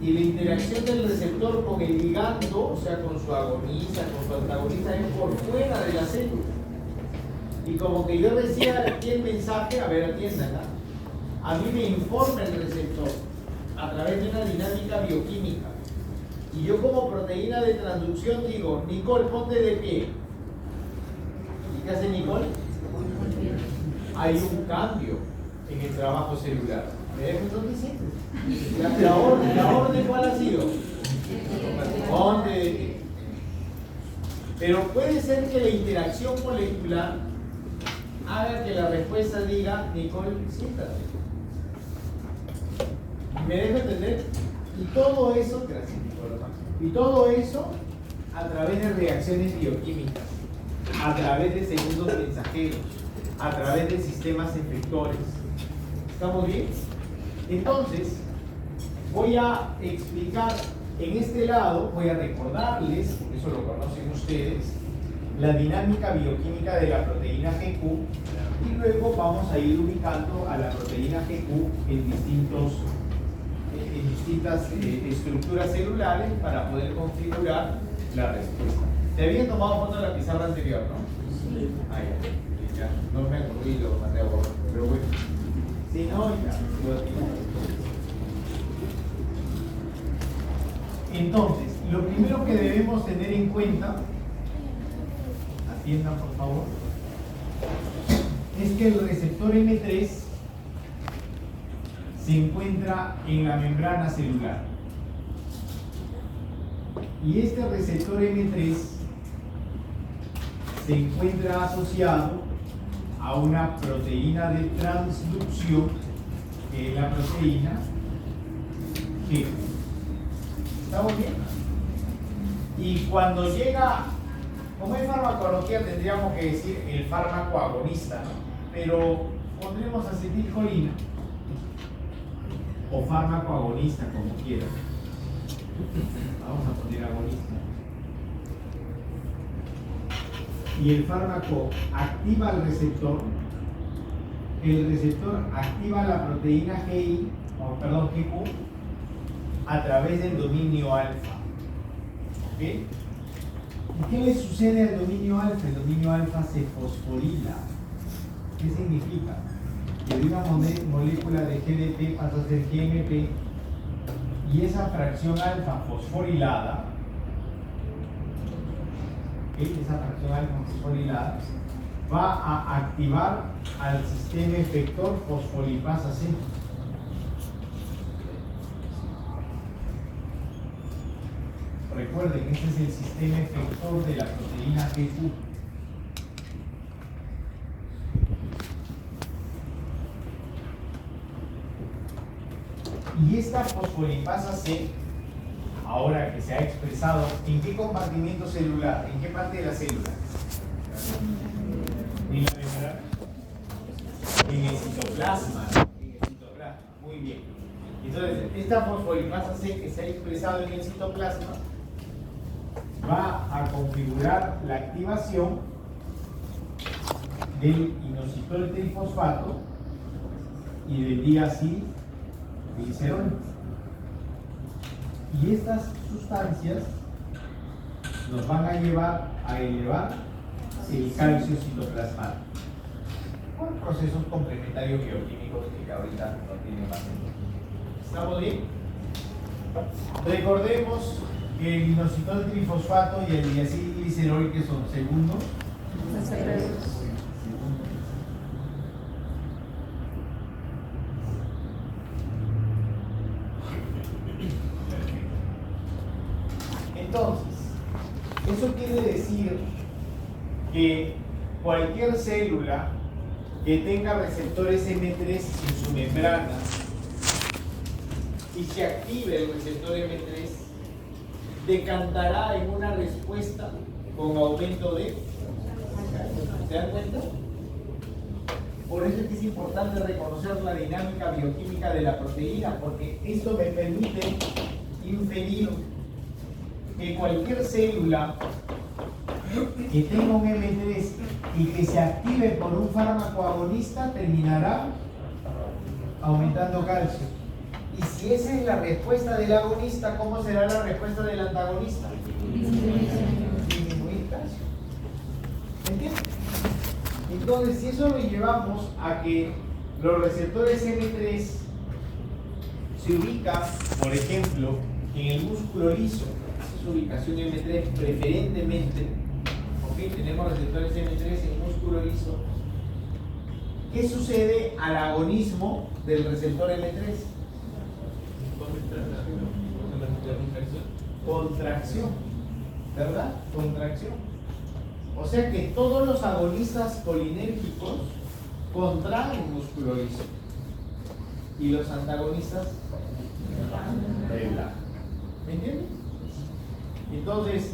y la interacción del receptor con el ligando, o sea, con su agonista, con su antagonista, es por fuera de la célula. Y como que yo decía aquí el mensaje, a ver, atiendan, a mí me informa el receptor a través de una dinámica bioquímica. Y yo como proteína de transducción digo, Nicole, ponte de pie. ¿Y qué hace Nicole? Hay un cambio en el trabajo celular. ¿Ves lo que estoy diciendo? ¿La orden cuál ha sido? Ponte de pie. Pero puede ser que la interacción molecular haga que la respuesta diga, Nicole, siéntate. ¿Me dejo entender? Y todo eso, gracias Nicole, y todo eso a través de reacciones bioquímicas, a través de segundos mensajeros, a través de sistemas efectores. ¿Estamos bien? Entonces, voy a explicar en este lado, voy a recordarles, porque eso lo conocen ustedes, la dinámica bioquímica de la proteína GQ, y luego vamos a ir ubicando a la proteína GQ en distintas estructuras celulares para poder configurar la respuesta. Te habían tomado foto de la pizarra anterior, ¿no? Sí. Ah, ya. No me acordé y lo mandé a borrar, pero bueno. Si no, ya. Entonces, lo primero que debemos tener en cuenta, atiendan por favor, es que el receptor M3 se encuentra en la membrana celular. Y este receptor M3 se encuentra asociado a una proteína de transducción, que es la proteína G. ¿Estamos bien? Y cuando llega, como en farmacología tendríamos que decir el fármaco agonista, ¿no? Pero pondremos acetilcolina o fármaco agonista, como quieran. Vamos a poner agonista. Y el fármaco activa el receptor activa la proteína GQ a través del dominio alfa. ¿Ok? ¿Y qué le sucede al dominio alfa? El dominio alfa se fosforila. ¿Qué significa? Que de una molécula de GDP pasa a ser GMP y esa fracción alfa fosforilada, esa fracción alfa fosforilada va a activar al sistema efector fosfolipasa C. Recuerden, este es el sistema efector de la proteína GQ. Y esta fosfolipasa C, ahora que se ha expresado, ¿en qué compartimento celular? ¿En qué parte de la célula? ¿En la membrana? En el citoplasma. En el citoplasma, muy bien. Entonces, esta fosfolipasa C que se ha expresado en el citoplasma va a configurar la activación del inositol trifosfato y del diacilglicerol. Y estas sustancias nos van a llevar a elevar el calcio citoplasmático por procesos complementarios bioquímicos que ahorita no tienen más sentido. ¿Estamos bien? Recordemos que el inositol trifosfato y el diacilglicerol, que son segundos, entonces, eso quiere decir que cualquier célula que tenga receptores M3 en su membrana y se active el receptor M3 decantará en una respuesta con aumento de... ¿Se dan cuenta? Por eso es que es importante reconocer la dinámica bioquímica de la proteína, porque esto me permite inferir que cualquier célula que tenga un M3 y que se active por un fármaco agonista terminará aumentando calcio. Y si esa es la respuesta del agonista, ¿cómo será la respuesta del antagonista? Disminuir calcio. ¿Entiendes? Entonces, si eso lo llevamos a que los receptores M3 se ubican, por ejemplo, en el músculo liso, esa es su ubicación M3 preferentemente, ¿ok? Tenemos receptores M3 en el músculo liso. ¿Qué sucede al agonismo del receptor M3? Contracción, ¿verdad? Contracción. O sea que todos los agonistas colinérgicos contraen músculo liso y los antagonistas relajan. ¿Me entiendes? Entonces,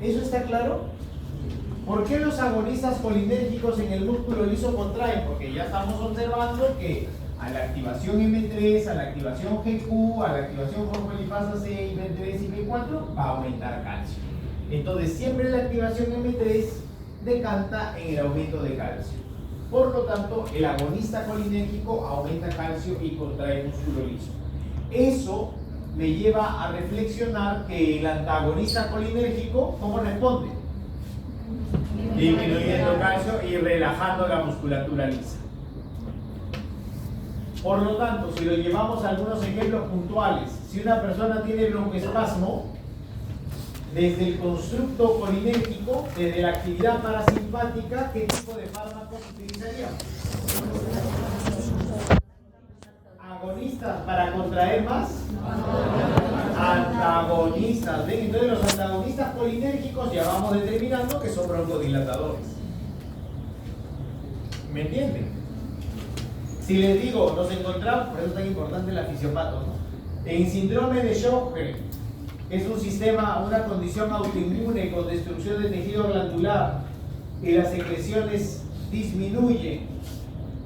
¿eso está claro? ¿Por qué los agonistas colinérgicos en el músculo liso contraen? Porque ya estamos observando que a la activación M3, a la activación GQ, a la activación fosfolipasa C, B3 y B4 va a aumentar calcio. Entonces siempre la activación M3 decanta en el aumento de calcio. Por lo tanto, el agonista colinérgico aumenta calcio y contrae músculo liso. Eso me lleva a reflexionar que el antagonista colinérgico, ¿cómo responde? Disminuyendo calcio y relajando la musculatura lisa. Por lo tanto, si lo llevamos a algunos ejemplos puntuales, si una persona tiene broncoespasmo, desde el constructo colinérgico, desde la actividad parasimpática, ¿qué tipo de fármacos utilizaríamos? ¿Agonistas para contraer más? Antagonistas. ¿Ven? Entonces los antagonistas colinérgicos ya vamos determinando que son broncodilatadores. ¿Me entienden? Si les digo, nos encontramos, por eso es tan importante la fisiopato, ¿no? En síndrome de Sjögren, es un sistema, una condición autoinmune con destrucción del tejido glandular y las secreciones disminuyen.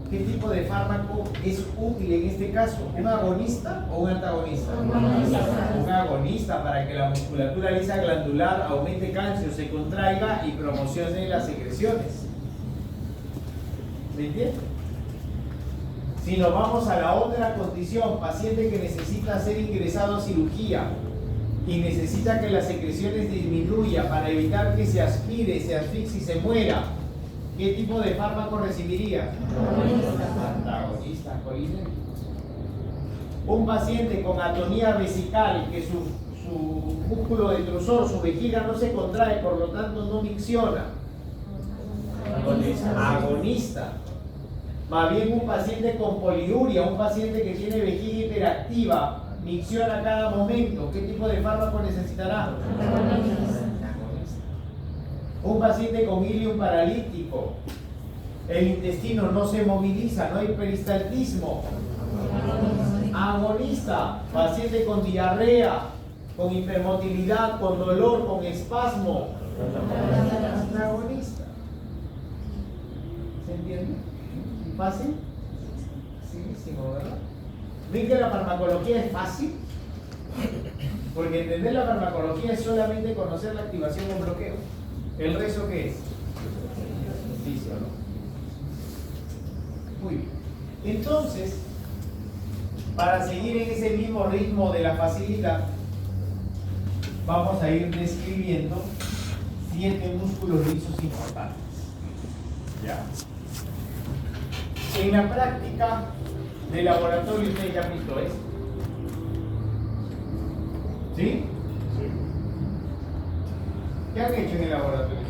¿Qué tipo de fármaco es útil en este caso? ¿Un agonista o un antagonista? Un agonista para que la musculatura lisa glandular aumente calcio, se contraiga y promocione las secreciones. ¿Me entiendes? Si nos vamos a la otra condición, paciente que necesita ser ingresado a cirugía y necesita que las secreciones disminuya para evitar que se aspire, se asfixie y se muera, ¿qué tipo de fármaco recibiría? Antagonista colinérgico. Un paciente con atonía vesical, que su músculo detrusor, su vejiga no se contrae, por lo tanto no micciona. Agonista. Más bien un paciente con poliuria, un paciente que tiene vejiga hiperactiva, micciona a cada momento. ¿Qué tipo de fármaco necesitará? Un paciente con ilium paralítico, el intestino no se moviliza, no hay peristaltismo. Agonista, paciente con diarrea, con hipermotilidad, con dolor, con espasmo. Agonista. ¿Se entiende? ¿Fácil? Sí, ¿verdad? ¿Ven que la farmacología es fácil? Porque entender la farmacología es solamente conocer la activación o bloqueo. ¿El resto qué es? Ejercicio, ¿no? Muy bien. Entonces, para seguir en ese mismo ritmo de la facilidad, vamos a ir describiendo 7 músculos lisos importantes. ¿Ya? En la práctica de laboratorio ustedes ya han visto esto. ¿Sí? ¿Qué han hecho en el laboratorio?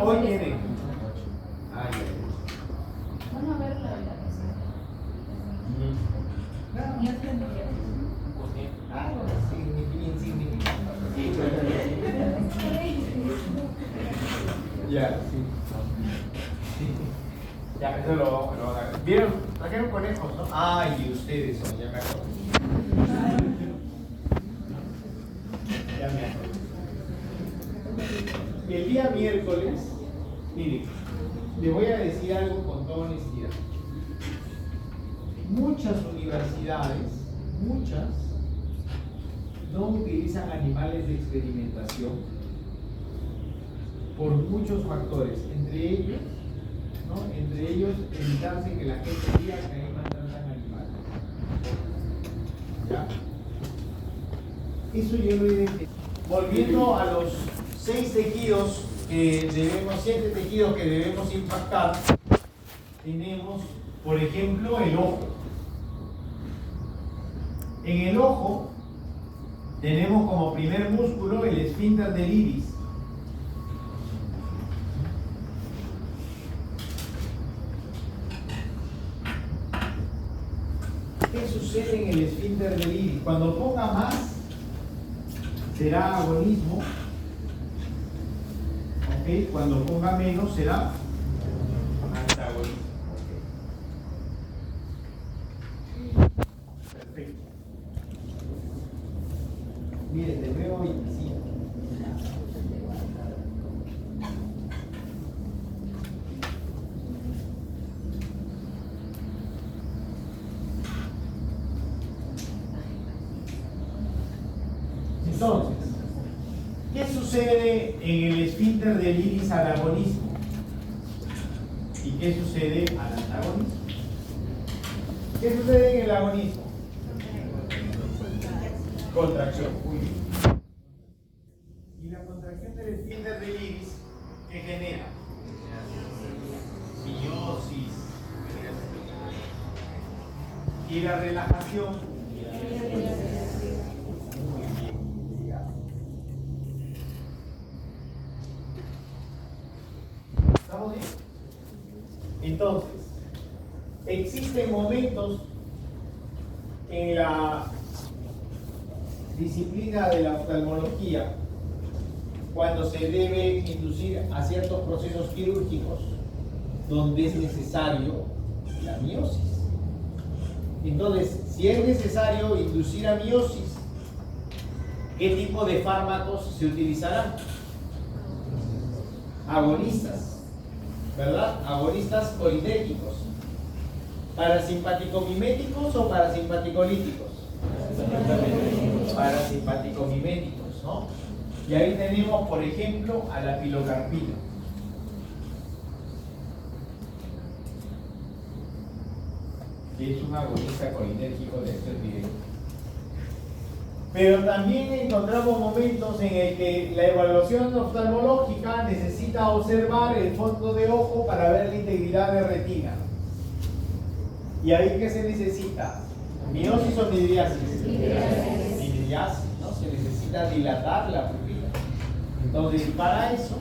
Hoy vienen. Vamos a ver la Ya, sí. Ya, eso lo vamos a ver. ¿Vieron? Trajeron conejos, ¿no? Ay, ustedes son, ya me acuerdo. Ya me acuerdo. El día miércoles, miren, les voy a decir algo con toda honestidad. Muchas universidades, no utilizan animales de experimentación por muchos factores. Entre ellos, ¿no? Entre ellos, evitarse que la gente diga que ahí maltratan animales. ¿Ya? Eso yo lo identifico. Volviendo a los 7 tejidos que debemos impactar, tenemos, por ejemplo, el ojo. En el ojo tenemos como primer músculo el esfínter del iris. ¿Qué sucede en el esfínter del iris? Cuando ponga más, será agonismo. ¿Ok? Cuando ponga menos, será antagonismo. Perfecto. Miren, de nuevo 25. Entonces, ¿qué sucede en el esfínter del iris al agonismo? ¿Y qué sucede al antagonismo? ¿Qué sucede en el agonismo? Contracción. Muy bien. ¿Y la contracción del esfínter del iris qué genera? Miosis. ¿Y la relajación? ¿Estamos bien? Entonces, existen momentos en la disciplina de la oftalmología cuando se debe inducir a ciertos procesos quirúrgicos donde es necesario la miosis. Entonces, si es necesario inducir a miosis, ¿qué tipo de fármacos se utilizarán? Agonistas, ¿verdad? Agonistas colinérgicos. ¿Parasimpático-miméticos o parasimpático-líticos? Parasimpático-miméticos, ¿no? Y ahí tenemos, por ejemplo, a la pilocarpina. Que es un agonista colinérgico de acción directa. Pero también encontramos momentos en el que la evaluación oftalmológica necesita observar el fondo de ojo para ver la integridad de retina. ¿Y ahí qué se necesita? ¿Miosis o midriasis? Midriasis, ¿no? Se necesita dilatar la pupila. Entonces, para eso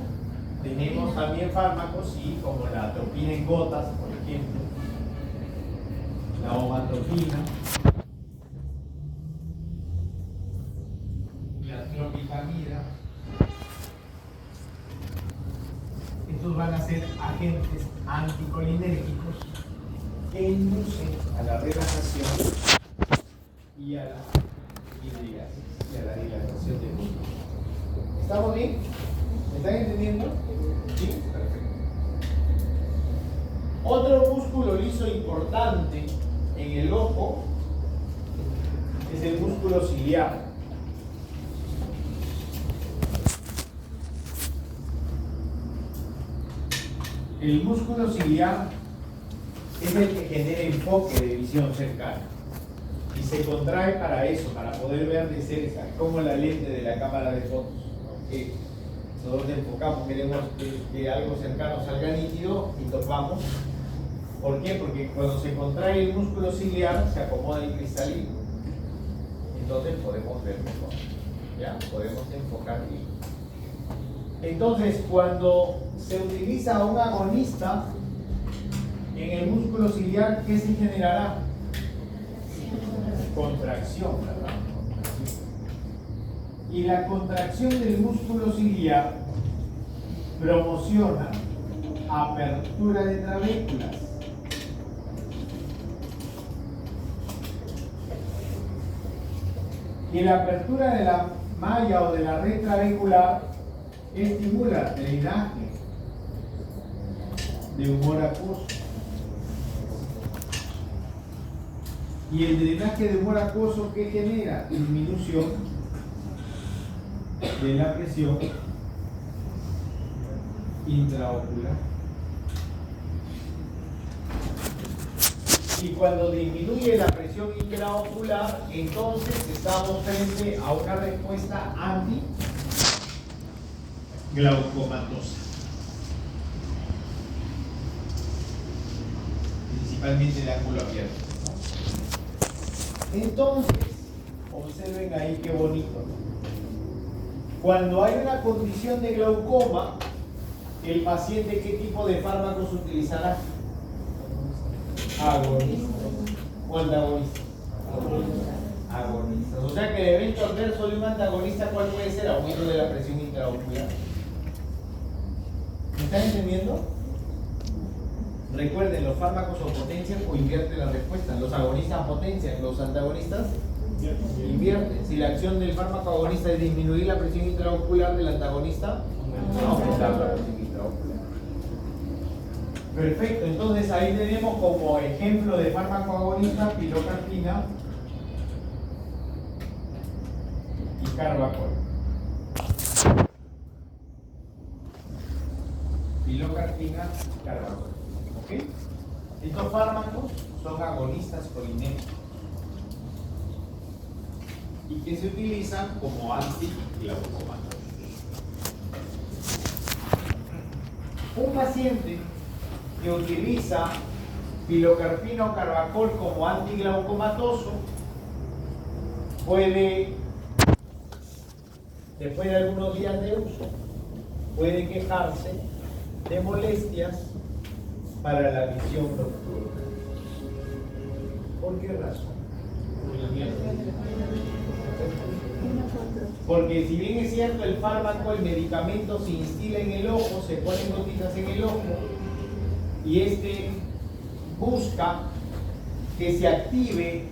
tenemos también fármacos, ¿sí? Como la atropina en gotas, por ejemplo, la omatropina, la tropicamida. Estos van a ser agentes anticolinérgicos que inducen a la relajación y a la midriasis y a la dilatación del músculo. ¿Estamos bien? ¿Me están entendiendo? Sí, perfecto. Otro músculo liso importante en el ojo es el músculo ciliar. El músculo ciliar es el que genera enfoque de visión cercana y se contrae para eso, para poder ver de cerca, como la lente de la cámara de fotos, ¿no? Que nosotros enfocamos, queremos que algo cercano salga nítido y topamos. ¿Por qué? Porque cuando se contrae el músculo ciliar se acomoda el cristalino, entonces podemos ver mejor, ¿ya? Podemos enfocar bien. Entonces, cuando se utiliza un agonista en el músculo ciliar, ¿qué se generará? Contracción, ¿verdad? Y la contracción del músculo ciliar promociona apertura de trabéculas. Y la apertura de la malla o de la red trabecular estimula drenaje de humor acuoso. Y el drenaje de humor acuoso, ¿qué genera? Disminución de la presión intraocular. Y cuando disminuye la presión intraocular, entonces estamos frente a una respuesta antiglaucomatosa. Principalmente de ángulo abierto, ¿no? Entonces, observen ahí qué bonito, ¿no? Cuando hay una condición de glaucoma, el paciente, ¿qué tipo de fármacos utilizará? Agonistas o antagonistas. Agonistas. O sea que el evento adverso de un antagonista, ¿cuál puede ser? Aumento de la presión intraocular. ¿Me están entendiendo? Recuerden, los fármacos o potencian o invierten la respuesta. Los agonistas potencian, los antagonistas invierten. Si la acción del fármaco agonista es disminuir la presión intraocular, del antagonista aumentar la presión intraocular. Perfecto, entonces ahí tenemos como ejemplo de fármaco agonista pilocarpina y carbacol. Pilocarpina y carbacol. ¿Ok? Estos fármacos son agonistas colinérgicos y que se utilizan como antiglaucomatosos. Un paciente que utiliza pilocarpina o carbacol como antiglaucomatoso puede, después de algunos días de uso, puede quejarse de molestias para la visión nocturna. ¿Por qué razón? Porque si bien es cierto el fármaco, el medicamento se instila en el ojo, se ponen gotitas en el ojo y este busca que se active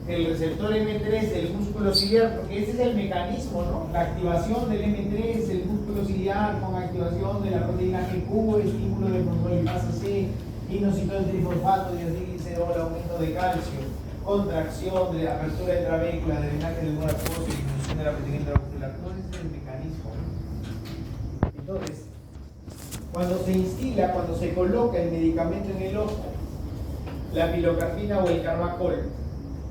el receptor M3 del músculo ciliar, porque ese es el mecanismo, ¿no? La activación del M3, el músculo ciliar con activación de la proteína GQ, estímulo de fosfolipasa C, inositol trifosfato, diacilglicerol, aumento de calcio, contracción de apertura de trabécula, drenaje del humor acuoso, disminución de la proteína intraocular. Todo ese es el mecanismo. Entonces, cuando se instila, cuando se coloca el medicamento en el ojo, la pilocarpina o el carbacol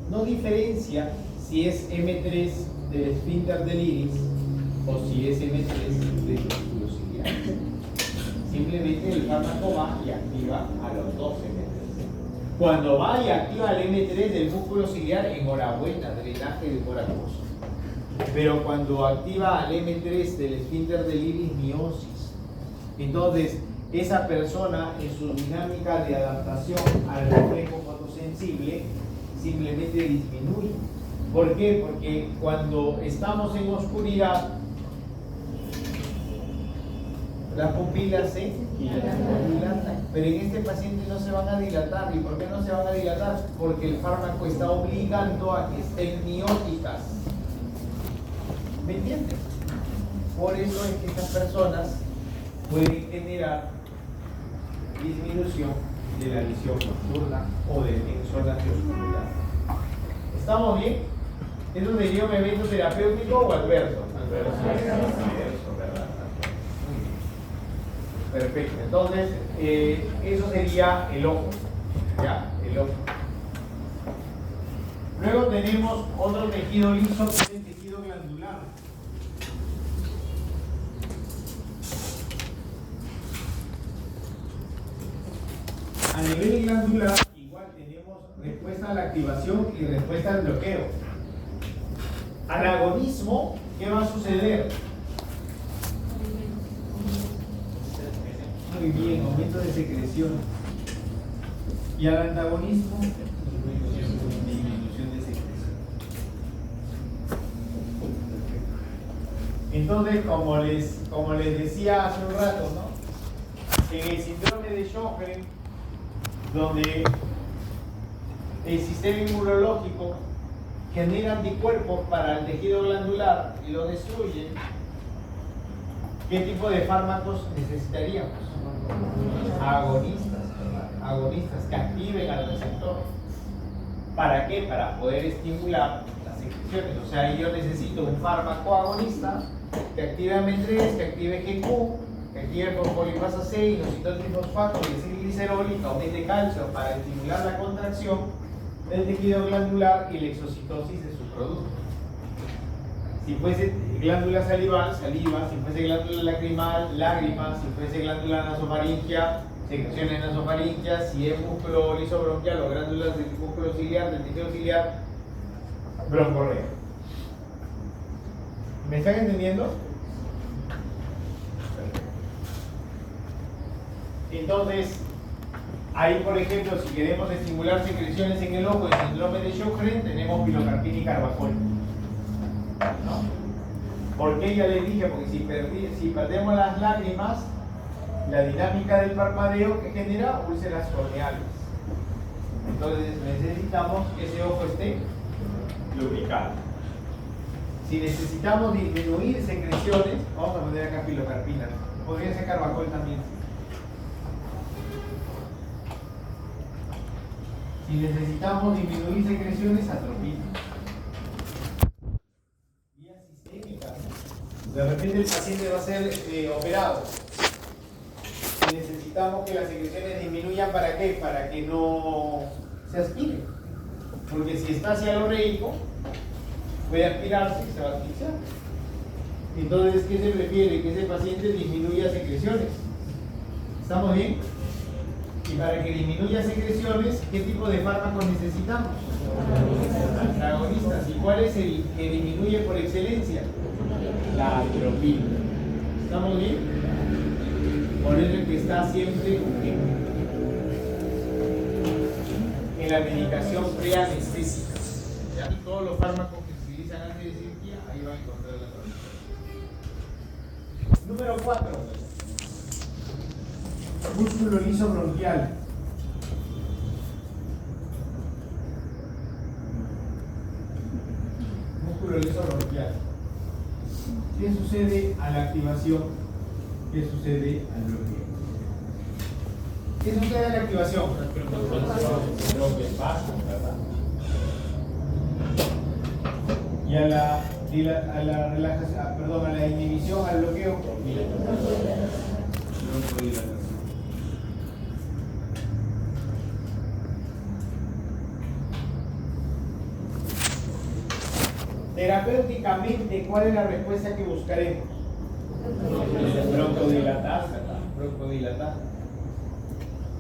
no diferencia si es M3 del esfínter del iris o si es M3 del músculo ciliar. Simplemente el fármaco va y activa a los dos M3. Cuando va y activa el M3 del músculo ciliar, enhorabuena, drenaje de humor acuoso. Pero cuando activa al M3 del esfínter del iris, miosis. Entonces, esa persona en su dinámica de adaptación al reflejo fotosensible simplemente disminuye. ¿Por qué? Porque cuando estamos en oscuridad, las pupilas se dilatan, pero en este paciente no se van a dilatar. ¿Y por qué no se van a dilatar? Porque el fármaco está obligando a que estén mióticas. ¿Me entiendes? Por eso es que estas personas pueden generar disminución de la visión nocturna o en zonas de oscuridad. ¿Estamos bien? ¿Eso sería un evento terapéutico o adverso? Adverso, ¿verdad? Muy bien. Perfecto. Entonces, eso sería el ojo. ¿Ya? El ojo. Luego tenemos otro tejido liso, que es el tejido glandular. A nivel glandular, igual tenemos respuesta a la activación y respuesta al bloqueo. Al agonismo, ¿qué va a suceder? Muy bien, aumento de secreción. Y al antagonismo, disminución de secreción. Entonces, como les decía hace un rato, ¿no? En el síndrome de Sjögren, donde el sistema inmunológico genera anticuerpos para el tejido glandular y lo destruye, ¿qué tipo de fármacos necesitaríamos? Agonistas, ¿verdad? Agonistas que activen al receptor. ¿Para qué? Para poder estimular las secreciones. O sea, yo necesito un fármaco agonista que active M3, que active GQ que aquí el fosfolipasa C, inositol trifosfato y acilglicerol y aumente calcio para estimular la contracción del tejido glandular y la exocitosis de su producto. Si fuese glándula salival, saliva; si fuese glándula lacrimal, lágrimas; si fuese glándula nasofaringea, secreciones nasofaringeas; si es músculo lisobronquial o glándulas del músculo ciliar, del tejido ciliar, broncorrea. ¿Me están entendiendo? Entonces, ahí por ejemplo, si queremos estimular secreciones en el ojo en síndrome de Sjögren, tenemos pilocarpina y carbajol, ¿no? ¿Por qué? Ya les dije, porque si perdemos las lágrimas, la dinámica del parpadeo que genera úlceras corneales. Entonces necesitamos que ese ojo esté lubricado. Si necesitamos disminuir secreciones, vamos a poner acá pilocarpina. Podría ser carbajol también. Si necesitamos disminuir secreciones, atropina. Vía sistémica. De repente el paciente va a ser operado. Y necesitamos que las secreciones disminuyan, ¿para qué? Para que no se aspire. Porque si está hacia lo reico, puede aspirarse y se va a asfixiar. Entonces, ¿qué se prefiere? Que ese paciente disminuya secreciones. ¿Estamos bien? Y para que disminuya secreciones, ¿qué tipo de fármacos necesitamos? Antagonistas. ¿Y cuál es el que disminuye por excelencia? La atropina. ¿Estamos bien? Por eso es que está siempre en la medicación preanestésica. ¿Ya? Todos los fármacos que se utilizan antes de cirugía, ahí van a encontrar la atropina. Número 4. Músculo liso bronquial. Músculo liso bronquial. ¿Qué sucede a la activación? ¿Qué sucede al bloqueo? ¿Qué sucede a la activación? Broncoespasmo, ¿verdad? Y a la relajación, perdón, a la inhibición, al bloqueo, broncodilatación. Terapéuticamente, ¿cuál es la respuesta que buscaremos? Broncodilatar, ¿verdad? Broncodilatar.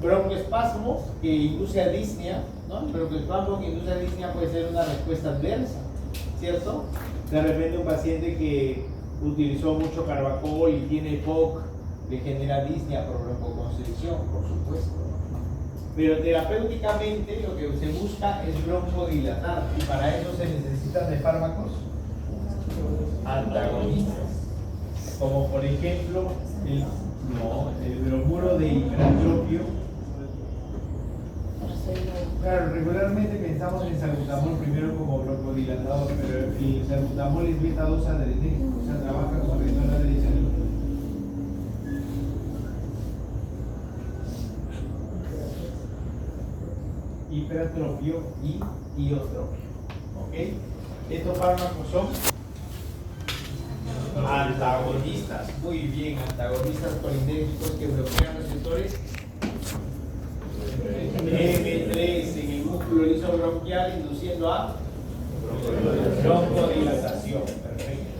Broncoespasmos que induce a disnea, ¿no? Broncoespasmo que induce a disnea puede ser una respuesta adversa, ¿cierto? De repente un paciente que utilizó mucho carbacol y tiene POC le genera disnea por broncoconstricción, por supuesto. Pero terapéuticamente lo que se busca es broncodilatar, y para eso se necesitan de fármacos antagonistas, como por ejemplo el bromuro de hipertropio. Claro, regularmente pensamos en salbutamol primero como broncodilatador, pero el salbutamol es beta 2 adrenérgico, o sea, trabaja con receptor adrenérgico. Hipertrofio y iotrofio. ¿Ok? Estos fármacos son antagonistas. Muy bien, antagonistas colinérgicos que bloquean receptores M3 en el músculo liso bronquial, induciendo a broncodilatación. Perfecto.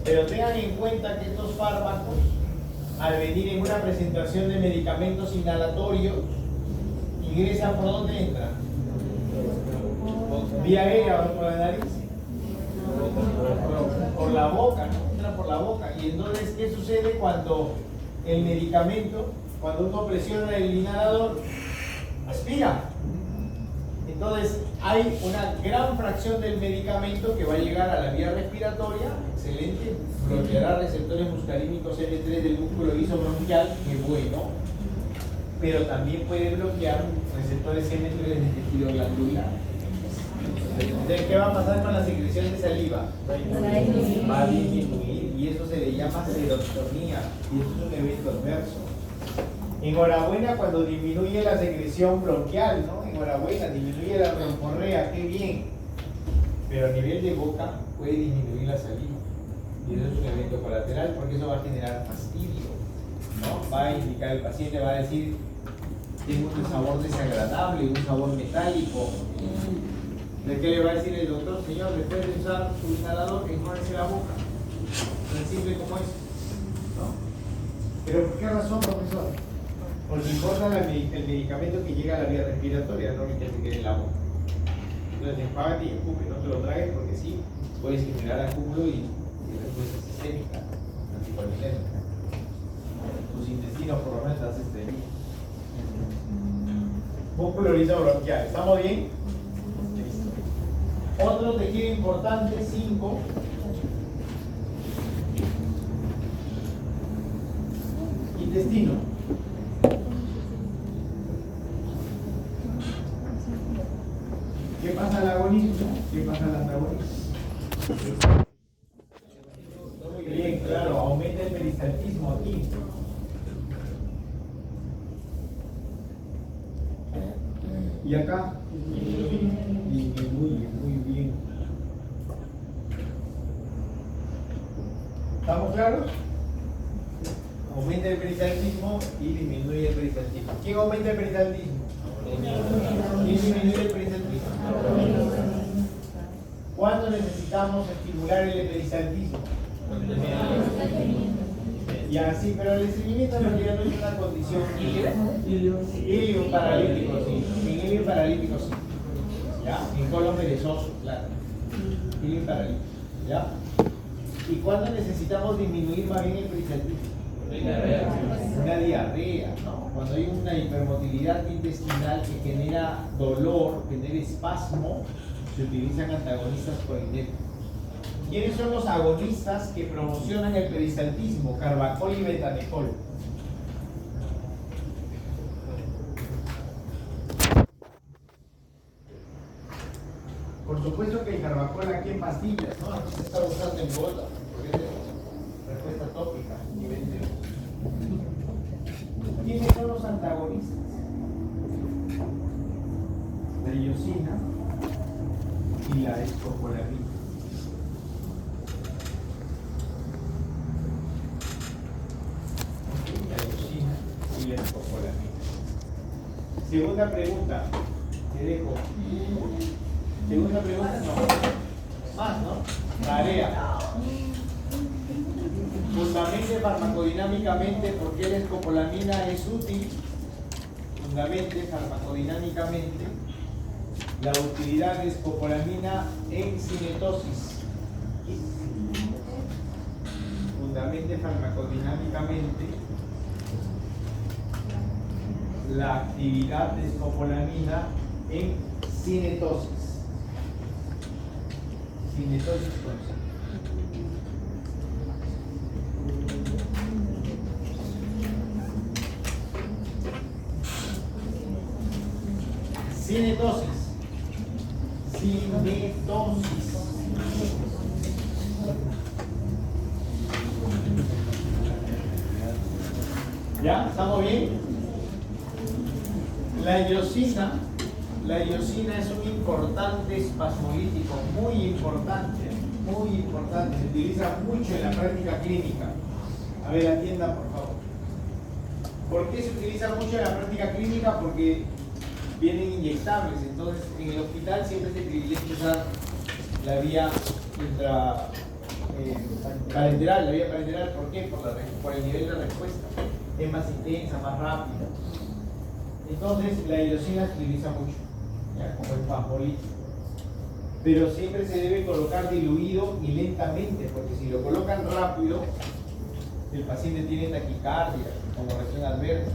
Pero tengan en cuenta que estos fármacos, al venir en una presentación de medicamentos inhalatorios, ingresan ¿por dónde entran? ¿Vía aérea o por la nariz? Por la boca, ¿no? Entran por la boca. Y entonces, ¿qué sucede cuando el medicamento, cuando uno presiona el inhalador, aspira? Entonces, hay una gran fracción del medicamento que va a llegar a la vía respiratoria, excelente, bloqueará receptores muscarínicos M3 del músculo liso bronquial, que bueno, pero también puede bloquear receptores M3 del tejido glandular. Entonces, ¿qué va a pasar con la secreción de saliva? Va a disminuir, y eso se le llama serotonía, y eso es un evento adverso. Enhorabuena cuando disminuye la secreción bronquial, ¿no? Enhorabuena, disminuye la broncorrea, qué bien. Pero a nivel de boca puede disminuir la saliva. Y eso es un evento colateral porque eso va a generar fastidio. ¿no? Va a indicar, el paciente va a decir, tengo un sabor desagradable, un sabor metálico. ¿De qué le va a decir el doctor? Señor, después de usar su inhalador, enjuáguese la boca. Tan simple como es, ¿no? ¿Pero por qué razón, profesor? Porque importa el medicamento que llega a la vía respiratoria, no el que se quede en la boca. Entonces, enjuágate y escupe, no te lo tragues porque sí, puedes generar acúmulo y respuesta sistémica, anticoagulámica. Tus intestinos por lo menos te hacen estreñir. Músculo bronquial, ¿estamos bien? Listo. Otro tejido importante, 5. Intestino. ¿Qué pasa al agonismo? ¿Qué pasa al antagonismo? Muy bien, claro, aumenta el peristaltismo aquí. Y acá disminuye, muy bien. ¿Estamos claros? Aumenta el peristaltismo y disminuye el peristaltismo. ¿Quién aumenta el peristaltismo? ¿Quién disminuye el peristaltismo? ¿Cuándo necesitamos estimular el peristaltismo? Y así, pero el estreñimiento en realidad no es una condición ilio paralítico, sí. En ilio paralítico, sí. ¿Ya? En colon perezoso, claro. Ilio paralítico, ¿ya? ¿Y cuándo necesitamos disminuir más bien el peristaltismo? Una diarrea, ¿no? Cuando hay una hipermotilidad intestinal que genera dolor, genera espasmo, se utilizan antagonistas colinéticos. ¿Quiénes son los agonistas que promocionan el peristaltismo? Carbacol y betamecol. Por supuesto que el carbacol aquí en pastillas, ¿no? Aquí se está usando en gota, porque es respuesta tópica, nivel 3. ¿Quiénes son los antagonistas? La iosina y la escopolamina. Y la escopolamina. Segunda pregunta, te dejo. Segunda pregunta, no. Más, ¿no? Tarea. Fundamente farmacodinámicamente por qué la escopolamina es útil. Fundamente farmacodinámicamente la utilidad de escopolamina en cinetosis. Fundamente farmacodinámicamente la actividad de escopolamina en cinetosis. Cinetosis con C. Cinetosis. Cinetosis. ¿Ya? ¿Estamos bien? La iosina es un importante espasmolítico, muy importante, se utiliza mucho en la práctica clínica. A ver, atienda por favor. ¿Por qué se utiliza mucho en la práctica clínica? Porque vienen inyectables, entonces en el hospital siempre se privilegia usar la vía parenteral, ¿por qué? Por el nivel de respuesta, es más intensa, más rápida. Entonces la iosina se utiliza mucho, ¿ya? Como espasmolítico, pero siempre se debe colocar diluido y lentamente, porque si lo colocan rápido, el paciente tiene taquicardia como reacción adversa,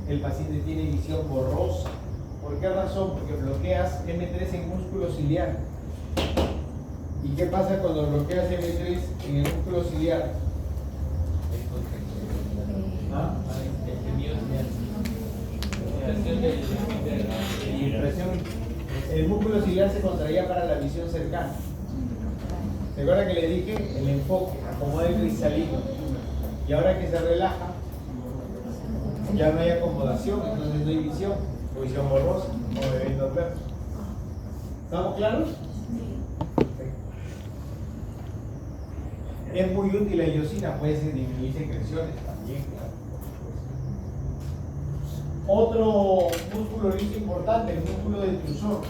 el paciente tiene visión borrosa. ¿Por qué razón? Porque bloqueas M3 en músculo ciliar. ¿Y qué pasa cuando bloqueas M3 en el músculo ciliar? ¿Ah? El músculo ciliar se contraía para la visión cercana. ¿Se acuerdan que le dije? El enfoque, acomoda el cristalino. Y ahora que se relaja, ya no hay acomodación, entonces no hay visión, o visión borrosa, o de eventos adversos. ¿Estamos claros? Perfecto. Es muy útil la iosina, puede disminuir secreciones también, claro. Otro músculo liso importante, el músculo detrusor.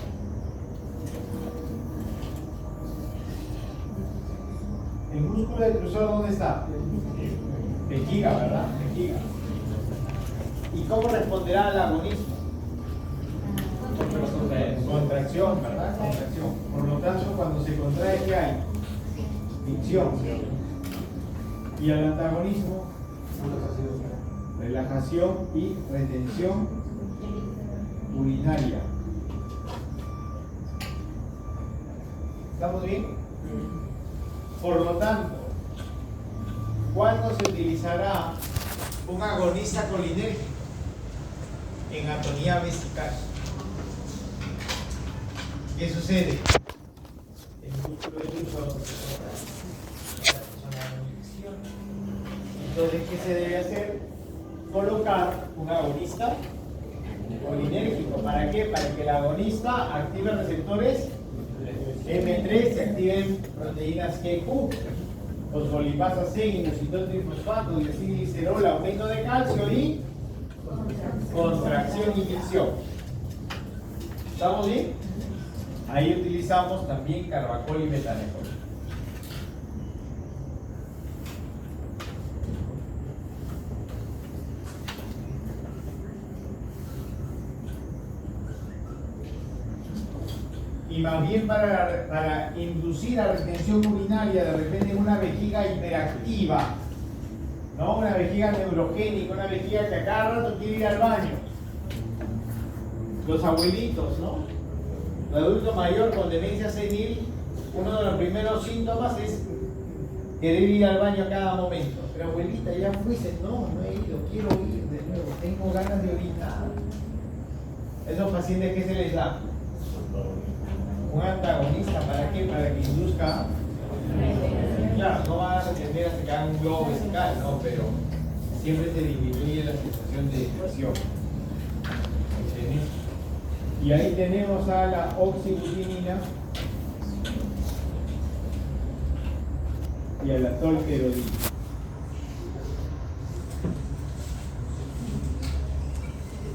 ¿El músculo detrusor dónde está? Vejiga, ¿verdad? Vejiga. ¿Y cómo responderá al agonismo? Contracción, ¿verdad? Contracción. Por lo tanto, cuando se contrae, ¿qué hay? Micción. Y al antagonismo, relajación y retención urinaria. ¿Estamos bien? Por lo tanto, ¿cuándo se utilizará un agonista colinérgico? En atonía vesical. ¿Qué sucede? El músculo detrusor entonces, ¿qué se debe hacer? Colocar un agonista colinérgico. ¿Para qué? Para que el agonista active receptores M3, se activen proteínas GQ, fosfolipasa C, inositol trifosfato, diacilglicerol, aumento de calcio y contracción y micción. ¿Estamos bien? Ahí utilizamos también carbacol y metanecol. Y más bien para inducir a retención urinaria, de repente una vejiga hiperactiva, ¿no? Una vejiga neurogénica, una vejiga que a cada rato quiere ir al baño. Los abuelitos, ¿no? El adulto mayor con demencia senil, uno de los primeros síntomas es querer ir al baño a cada momento. Pero abuelita, ya fuiste, no he ido, quiero ir de nuevo, tengo ganas de orinar. Esos pacientes, ¿qué se les da? Un antagonista, ¿para qué? Para que induzca. Claro, no van a atender hasta que hagan un globo vesical, ¿no? Pero siempre se disminuye la sensación de presión. Y ahí tenemos a la oxiglutinina y a la tolterodina.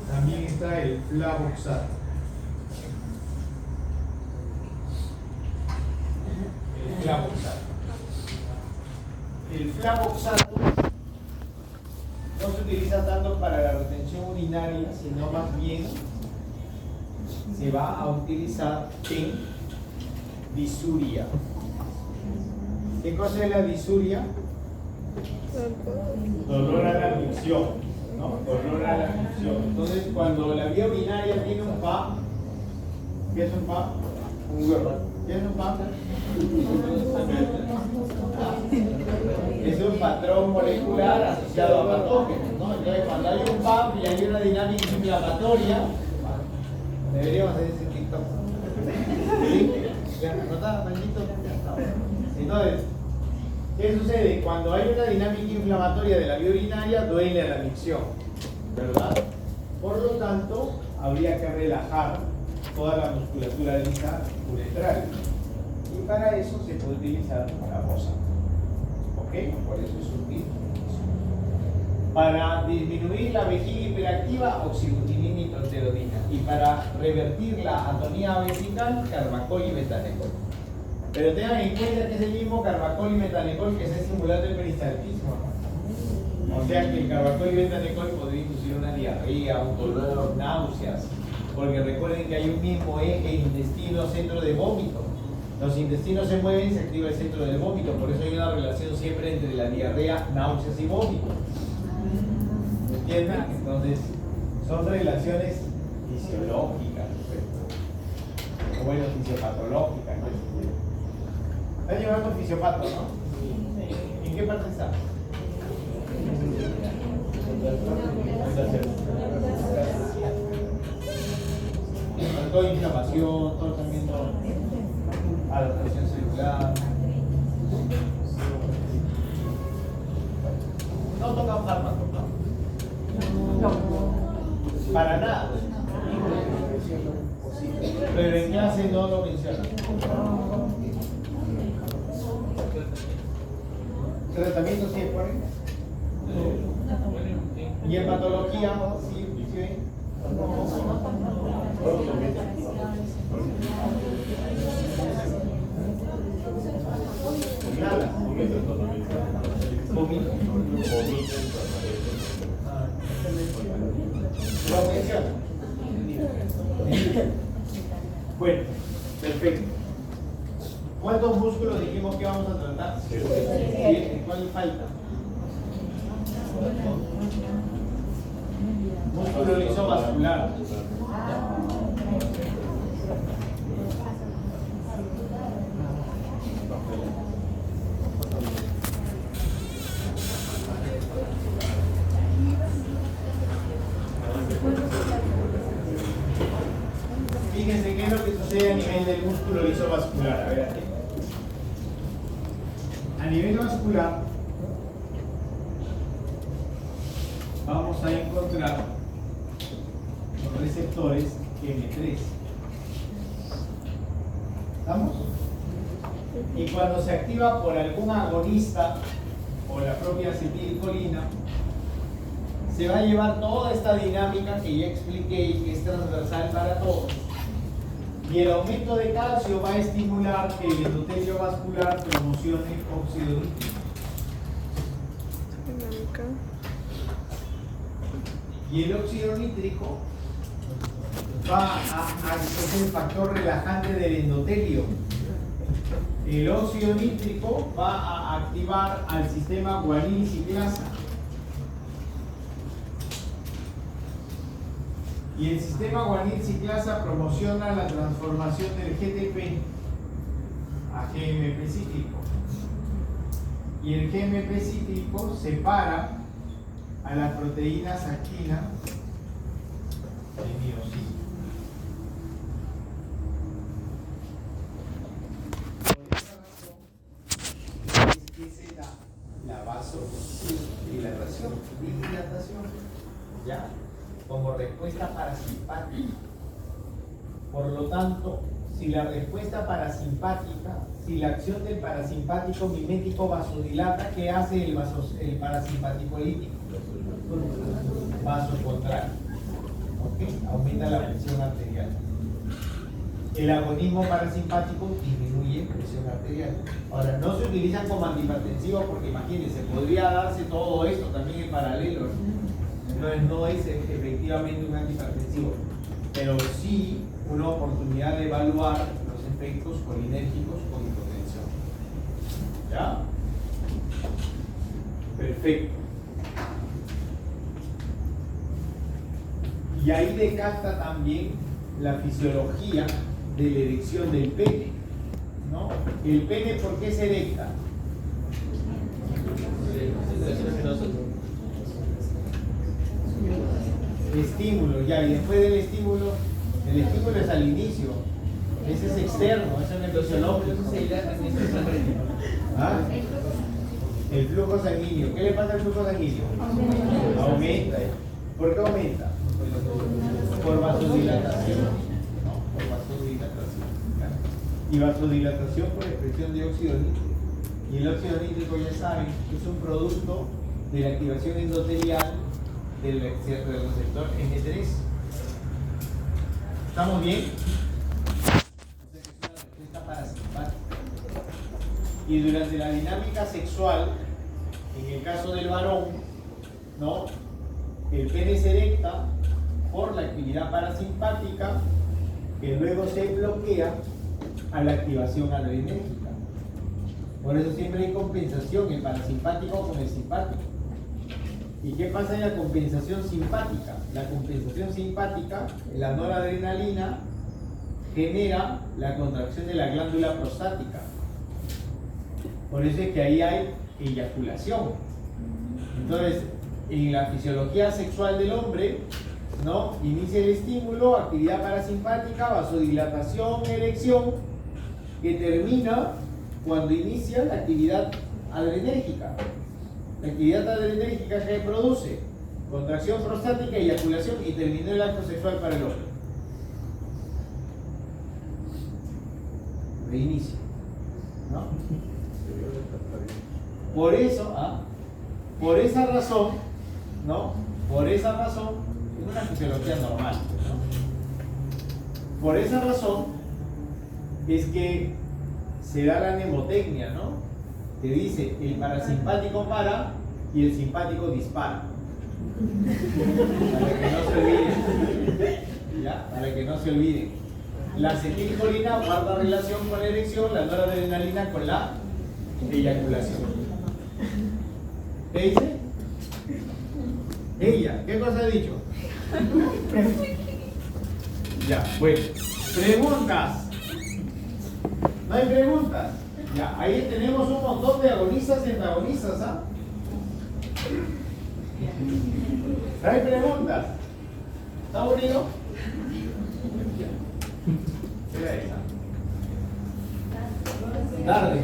También está el flavoxato. El flavoxato no se utiliza tanto para la retención urinaria, sino más bien se va a utilizar en disuria. ¿Qué cosa es la disuria? Dolor a la micción, ¿no? Dolor a la micción. Entonces, cuando la vía urinaria tiene un PAP, ¿qué es un PAP? Un huevo. ¿Qué es un PAP? Es un patrón molecular asociado a patógenos, ¿no? Entonces, cuando hay un PAP y hay una dinámica inflamatoria, deberíamos hacer ese TikTok. ¿Sí? ¿Nota, maldito? Entonces, ¿qué sucede? Cuando hay una dinámica inflamatoria de la vía urinaria, duele a la micción, ¿verdad? Por lo tanto, habría que relajar toda la musculatura lisa uretral. Y para eso se puede utilizar la bosa. ¿Ok? Por eso es útil. Para disminuir la vejiga hiperactiva, oxiglutinina y tolterodina. Y para revertir la atonía vesical, carbacol y metanecol. Pero tengan en cuenta que es el mismo carbacol y metanecol que está estimulando el peristaltismo, ¿no? O sea que el carbacol y metanecol podría inducir una diarrea, un dolor, náuseas. Porque recuerden que hay un mismo eje intestino-centro de vómito. Los intestinos se mueven, se activa el centro del vómito. Por eso hay una relación siempre entre la diarrea, náuseas y vómito. ¿Me entienden? Entonces, son relaciones fisiológicas, o bueno, fisiopatológicas. Está llevando fisiopato, ¿no? ¿En qué parte está? Toda inflamación, todo también adaptación celular. No tocan fármacos, ¿no? Para nada. Pero en clase no lo mencionan. ¿Tratamiento sí es por ahí? Y en patología, sí, Nada. Vomito. ¿Lo menciona? Bueno, perfecto. ¿Cuántos músculos dijimos que vamos a tratar? 7. ¿Cuál falta? Músculo liso vascular. Fíjense qué es lo que sucede a nivel del músculo liso vascular. A ver, aquí. A nivel vascular vamos a encontrar los receptores M3. ¿Estamos? Y cuando se activa por algún agonista o la propia acetilcolina, se va a llevar toda esta dinámica que ya expliqué y que es transversal para todos. Y el aumento de calcio va a estimular que el endotelio vascular promocione óxido nítrico. Y el óxido nítrico es el factor relajante del endotelio. El óxido nítrico va a activar al sistema guanil ciclasa. Y el sistema guanil ciclasa promociona la transformación del GTP a GMP cíclico. Y el GMP cíclico separa a la proteína actina de miosina. Por esa razón es que se da la vasodilatación, ¿ya? Como respuesta parasimpática. Por lo tanto, si la respuesta parasimpática, si la acción del parasimpático mimético vasodilata, ¿qué hace el parasimpático lítico? Vasocontrae. ¿Ok? Aumenta la presión arterial. El agonismo parasimpático disminuye presión arterial. Ahora, no se utilizan como antihipertensivos porque imagínense, podría darse todo esto también en paralelo, ¿no? Entonces no es efectivamente un antihipertensivo, pero sí una oportunidad de evaluar los efectos colinérgicos con hipotensión. ¿Ya? Perfecto. Y ahí decanta también la fisiología de la erección del pene, ¿no? El pene, ¿por qué se erecta? Estímulo, ya, y después del estímulo, el estímulo es al inicio, ese es externo, eso no es fisiológico. ¿Ah? El flujo sanguíneo, ¿qué le pasa al flujo sanguíneo? Aumenta. ¿Por qué aumenta? Por vasodilatación, ¿no? Por vasodilatación. Y vasodilatación por expresión de óxido nítrico. Y el óxido nítrico, ya saben, es un producto de la activación endotelial del receptor M3. ¿Estamos bien? Entonces es una respuesta parasimpática. Y durante la dinámica sexual, en el caso del varón, ¿no? El pene se erecta por la actividad parasimpática que luego se bloquea a la activación adrenérgica. Por eso siempre hay compensación, el parasimpático con el simpático. ¿Y qué pasa en la compensación simpática? La compensación simpática, la noradrenalina, genera la contracción de la glándula prostática. Por eso es que ahí hay eyaculación. Entonces, en la fisiología sexual del hombre, ¿no? Inicia el estímulo, actividad parasimpática, vasodilatación, erección, que termina cuando inicia la actividad adrenérgica. La actividad adrenérgica que produce contracción prostática, eyaculación y terminó el acto sexual para el hombre. Reinicio, ¿no? Por eso, por esa razón, ¿no? Por esa razón, una fisiología normal, ¿no? Por esa razón es que se da la mnemotecnia, ¿no? Que dice el parasimpático para y el simpático dispara. Para que no se olviden. ¿Ya? Para que no se olviden. La acetilcolina guarda relación con la erección, la noradrenalina con la eyaculación. ¿Qué dice? Ella. ¿Qué cosa ha dicho? Ya, bueno. Preguntas. ¿No hay preguntas? Ya, ahí tenemos un montón de agonistas y antagonistas, ¿ah? ¿No hay preguntas? ¿Está aburrido? Tarde.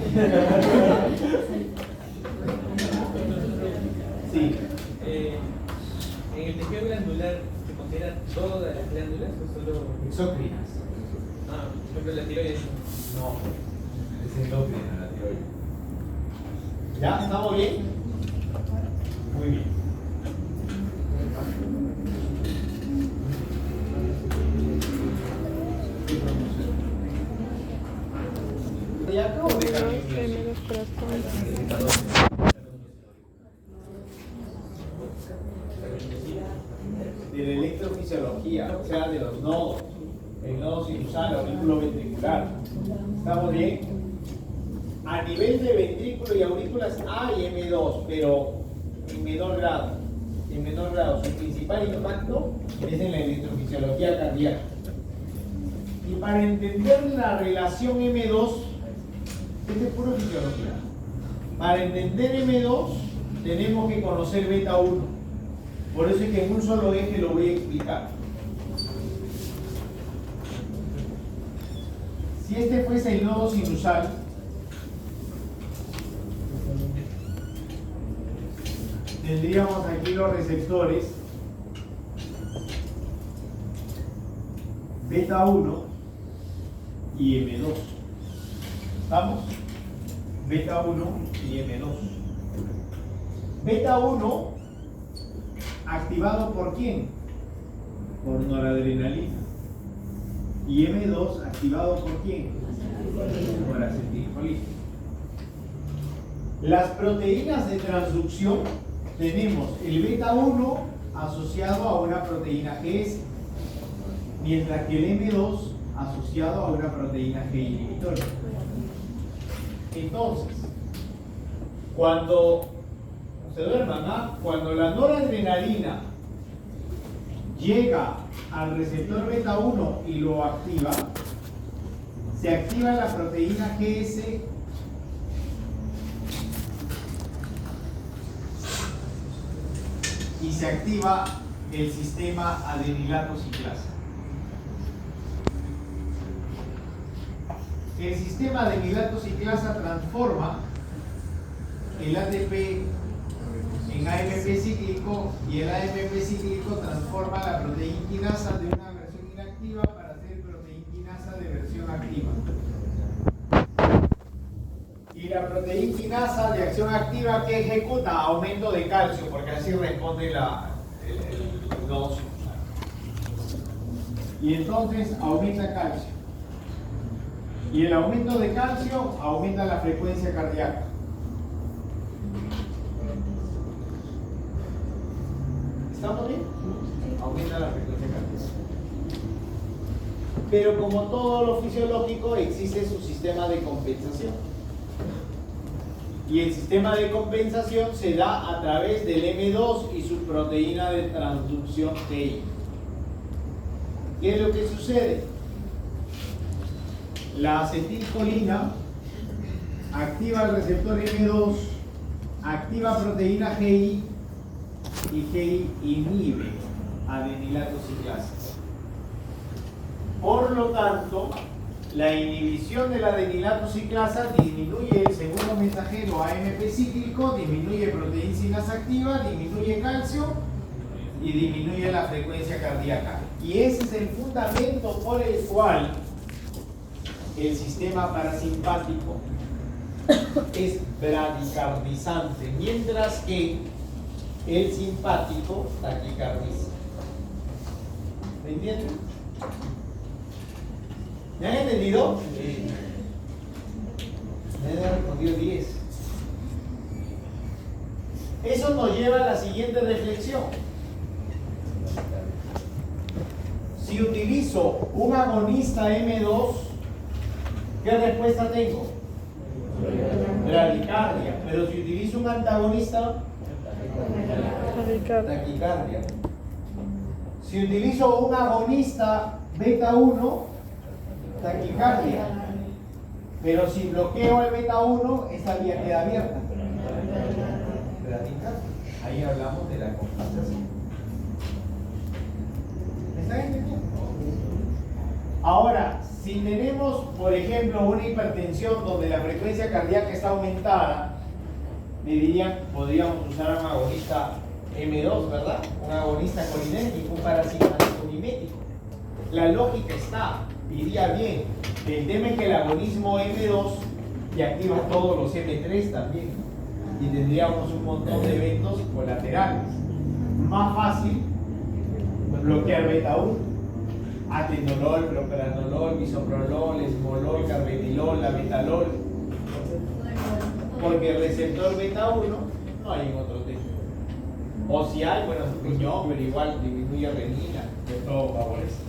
Sí. En el tejido glandular se considera todas las glándulas o solo Exócrinas. por ejemplo la tiroides. No, es endócrina la tiroides. ¿Ya? ¿Estamos bien? Muy bien. Ya acabo de dejar de la electrofisiología, o sea, de los nodos, el nodo sinusal, aurículo ventricular. ¿Estamos bien? A nivel de ventrículo y aurículas hay M2, pero en menor grado. En menor grado, su principal impacto es en la electrofisiología cardíaca. Y para entender la relación M2, este es puro fisiología. Para entender M2 tenemos que conocer beta 1. Por eso es que en un solo eje lo voy a explicar. Si este fuese el nodo sinusal, tendríamos aquí los receptores beta 1 y M2. ¿Estamos? Beta 1 y M2. Beta 1 activado por quién? Por noradrenalina. Y M2 activado por quién? Por acetilcolina. Las proteínas de transducción tenemos el beta 1 asociado a una proteína GS, mientras que el M2 asociado a una proteína G inhibitoria. Entonces, cuando se duerman, ¿ah? Cuando la noradrenalina llega al receptor beta 1 y lo activa, se activa la proteína GS y se activa el sistema adenilato ciclasa. El sistema adenilato ciclasa transforma el ATP en AMP cíclico y el AMP cíclico transforma la proteína quinasa de una versión inactiva para hacer proteína quinasa de versión activa. Y la proteína quinasa de acción activa que ejecuta aumento de calcio, porque así responde el nodo sinusal. Y entonces aumenta calcio. Y el aumento de calcio aumenta la frecuencia cardíaca. ¿Estamos bien? Aumenta la frecuencia cardíaca. Pero como todo lo fisiológico, existe su sistema de compensación. Y el sistema de compensación se da a través del M2 y su proteína de transducción TI. ¿Qué es lo que sucede? La acetilcolina activa el receptor M2, activa proteína GI y GI inhibe adenilato ciclasa. Por lo tanto, la inhibición del adenilato ciclasa disminuye el segundo mensajero AMP cíclico, disminuye proteína sinasa activa, disminuye calcio y disminuye la frecuencia cardíaca. Y ese es el fundamento por el cual el sistema parasimpático es bradicardizante, mientras que el simpático taquicardiza. ¿Me entienden? ¿Me han entendido? Sí. Me han respondido 10. Eso nos lleva a la siguiente reflexión. Si utilizo un agonista M2, ¿qué respuesta tengo? Bradicardia. Pero si utilizo un antagonista, taquicardia. Si utilizo un agonista beta 1, taquicardia. Pero si bloqueo el beta 1, esta vía queda abierta. Bradicardia. Ahí hablamos de la compensación. ¿Me están entendiendo? Ahora, si tenemos, por ejemplo, una hipertensión donde la frecuencia cardíaca está aumentada, me dirían, podríamos usar un agonista M2, ¿verdad? Un agonista colinérgico, un parasimpático mimético. La lógica está, iría bien. El tema es que el agonismo M2 te activa todos los M3 también. Y tendríamos un montón de eventos colaterales. Más fácil bloquear beta 1. Atenolol, propranolol, bisoprolol, esmolol, carvedilol, labetalol. Porque el receptor beta 1 no hay en otro tejido. O si hay, bueno, es un riñón, pero igual disminuye renina, que todo favorece.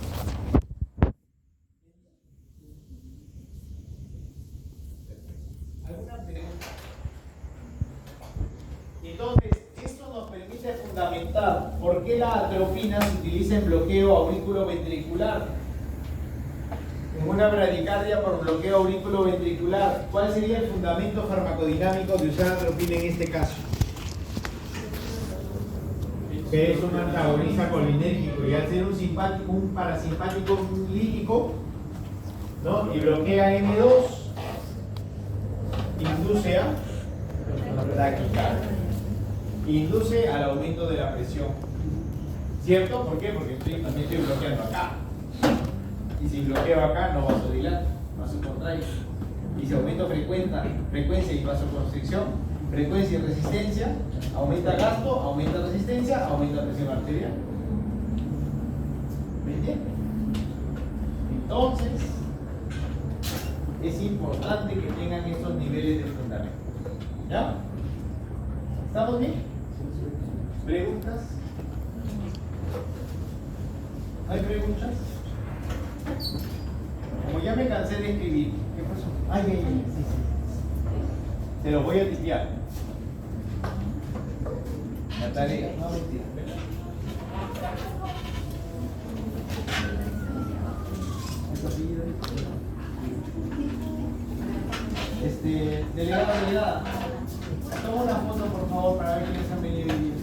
¿Alguna pregunta? Entonces, esto nos permite fundamentar por qué la atropina se utiliza en bloqueo auriculoventricular. En una bradicardia por bloqueo auriculoventricular, ¿cuál sería el fundamento farmacodinámico de usar atropina en este caso? Que es un antagonista colinérgico y al ser un parasimpático lítico, ¿no? Y bloquea M2, induce a taquicardia, induce al aumento de la presión. ¿Cierto? ¿Por qué? Porque también estoy bloqueando acá. Y si bloqueo acá, no vasodilata, vasocontrae. Y si aumento frecuencia y vasoconstricción, frecuencia y resistencia, aumenta gasto, aumenta resistencia, aumenta presión arterial. ¿Me entiendes? Entonces, es importante que tengan estos niveles de fundamento. ¿Ya? ¿Estamos bien? ¿Preguntas? ¿Hay preguntas? Como ya me cansé de escribir, ¿qué pasó? Ay, sí, sí. Te lo voy a tipear. La tarea, no mentira. Delegada, toma una foto por favor para ver quiénes han venido hoy día.